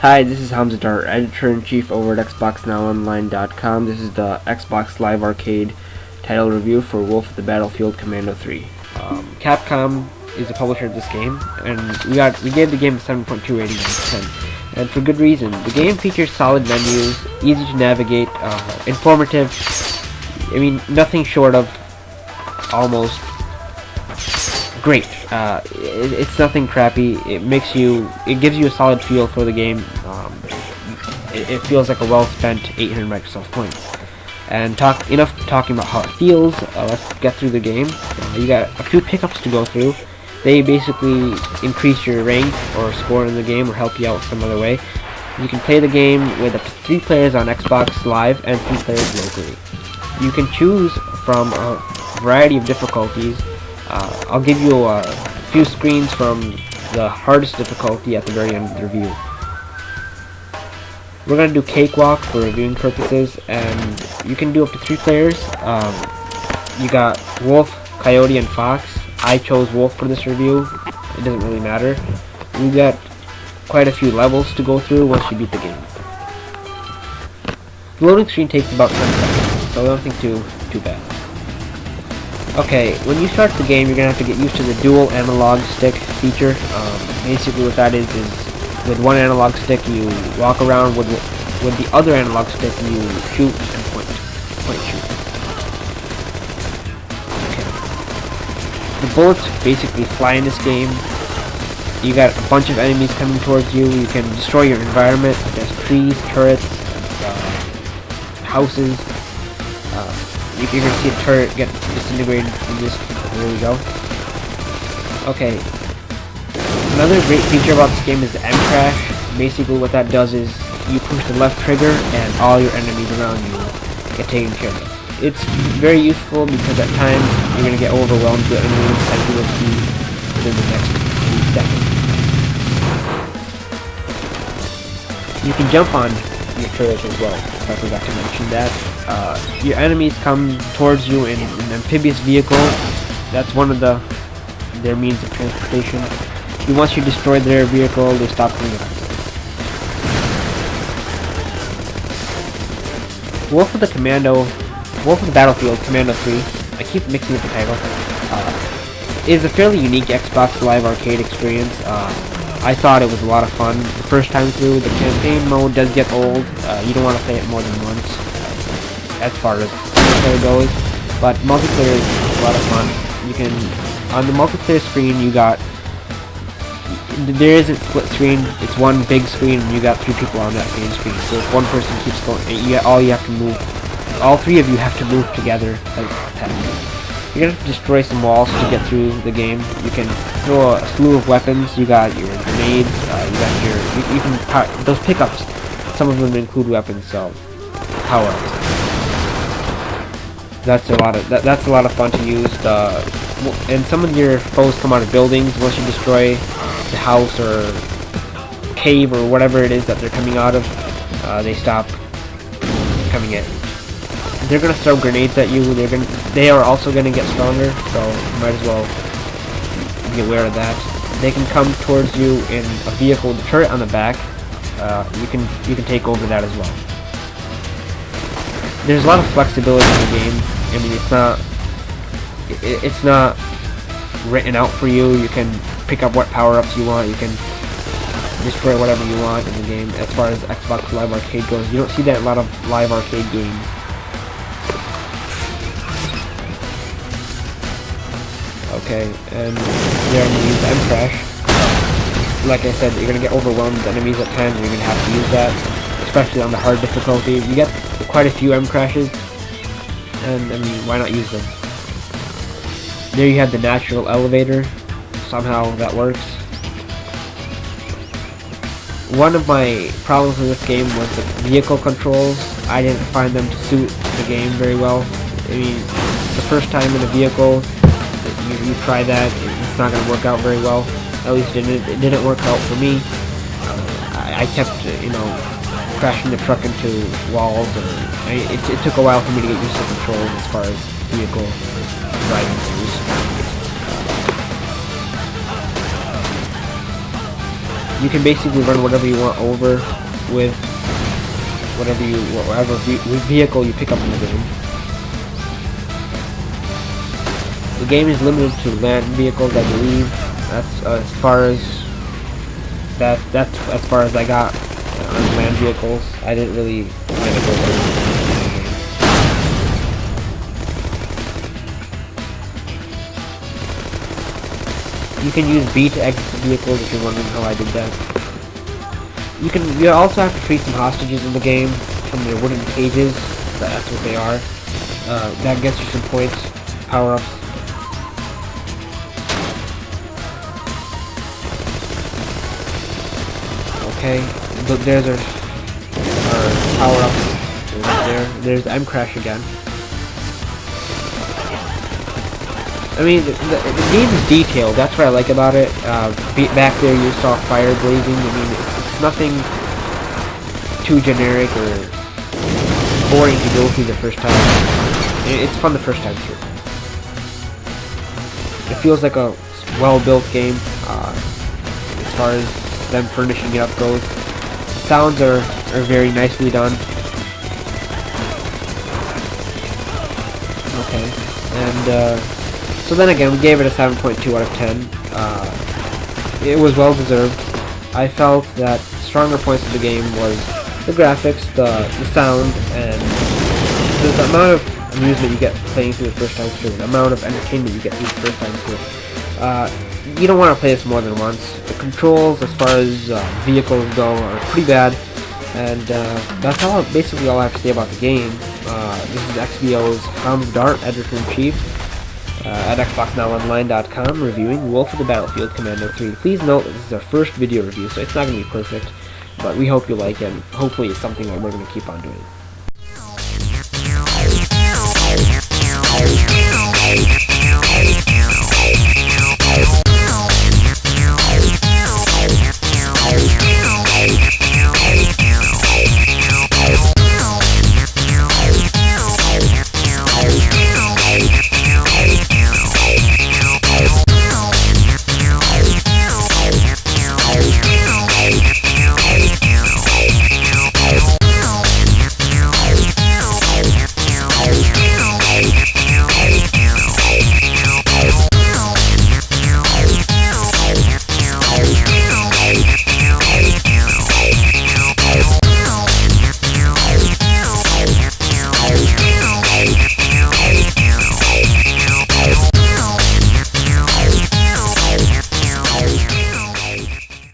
Hi, this is Hamza Dart, Editor-in-Chief over at XboxNowOnline.com. This is the Xbox Live Arcade title review for Wolf of the Battlefield Commando 3. Capcom is the publisher of this game, and we gave the game a 7.2 rating out of 10. And for good reason. The game features solid menus, easy to navigate, informative. I mean, nothing short of almost great. It's nothing crappy. It gives you a solid feel for the game. It feels like a well-spent 800 Microsoft points. And enough talking about how it feels. Let's get through the game. You got a few pickups to go through. They basically increase your rank or score in the game or help you out some other way. You can play the game with up to 3 players on Xbox Live and 3 players locally. You can choose from a variety of difficulties. I'll give you a few screens from the hardest difficulty at the very end of the review. We're going to do Cakewalk for reviewing purposes, and you can do up to 3 players. You got Wolf, Coyote, and Fox. I chose Wolf for this review. It doesn't really matter. You got quite a few levels to go through once you beat the game. The loading screen takes about 10 seconds, so I don't think too bad. Okay, when you start the game, you're going to have to get used to the dual analog stick feature. Basically what that is with one analog stick you walk around, with the other analog stick you shoot and point shoot. Okay. The bullets basically fly in this game. You got a bunch of enemies coming towards you. You can destroy your environment, such as trees, turrets, houses. You're going to see a turret get disintegrated in this. There we go. Okay. Another great feature about this game is the M-Crash. Basically what that does is you push the left trigger and all your enemies around you get taken care of. It's very useful because at times you're going to get overwhelmed with enemies, as you will see within the next few seconds. You can jump on your turrets as well. I forgot to mention that. Your enemies come towards you in an amphibious vehicle. That's one of their means of transportation. Once you destroy their vehicle, they stop coming after you. Wolf of the Battlefield Commando 3, I keep mixing up the title, is a fairly unique Xbox Live Arcade experience. I thought it was a lot of fun the first time through. The campaign mode does get old. You don't want to play it more than once, as far as multiplayer goes. But multiplayer is a lot of fun. You can, on the multiplayer screen, there isn't split screen. It's one big screen, and you got 3 people on that same screen. So if one person keeps going, all 3 of you have to move together as a tag. You're gonna have to destroy some walls to get through the game. You can throw a slew of weapons. You got your grenades. You can those pickups. Some of them include weapons, so power-ups. That's a lot of fun to use. And some of your foes come out of buildings. Once you destroy the house or cave or whatever it is that they're coming out of, they stop coming in. They're gonna throw grenades at you. They are also gonna get stronger, so you might as well be aware of that. They can come towards you in a vehicle with a turret on the back. You can take over that as well. There's a lot of flexibility in the game. I mean, it's not written out for you. You can pick up what power-ups you want. You can destroy whatever you want in the game. As far as Xbox Live Arcade goes, you don't see that in a lot of live arcade games. Okay, and you're going to use M-Crash. Like I said, you're going to get overwhelmed with enemies at times, and you're going to have to use that, especially on the hard difficulty. You get quite a few M-Crashes, and I mean, why not use them? There you have the natural elevator. Somehow that works. One of my problems with this game was the vehicle controls. I didn't find them to suit the game very well. I mean, the first time in a vehicle, you try that, it's not going to work out very well. At least it didn't work out for me. I kept, crashing the truck into walls, and it took a while for me to get used to controls as far as vehicle driving goes. You can basically run whatever you want over with whatever vehicle you pick up in the game. The game is limited to land vehicles, I believe. That's as far as I got on land vehicles. I didn't really kind of go there. You can use B to exit vehicles if you're wondering how I did that. You also have to free some hostages in the game from their wooden cages. That's what they are. That gets you some points, power-ups. Okay, there's our power-ups. There's M-Crash again. I mean, the game is detailed. That's what I like about it. Back there you saw fire blazing. I mean, it's nothing too generic or boring to go through the first time. It's fun the first time through. It feels like a well-built game as far as them furnishing it up goes. Sounds are very nicely done. Okay, and so then again, we gave it a 7.2 out of 10. It was well deserved. I felt that stronger points of the game was the graphics, the sound, and the amount of amusement you get playing through the first time through, the amount of entertainment you get through the first time through. You don't want to play this more than once. The controls, as far as vehicles go, are pretty bad, and that's basically all I have to say about the game. This is XBO's Hound of Dart, Editor-in-Chief, at XboxNowOnline.com, reviewing Wolf of the Battlefield Commando 3. Please note that this is our first video review, so it's not going to be perfect, but we hope you like it, and hopefully it's something that we're going to keep on doing.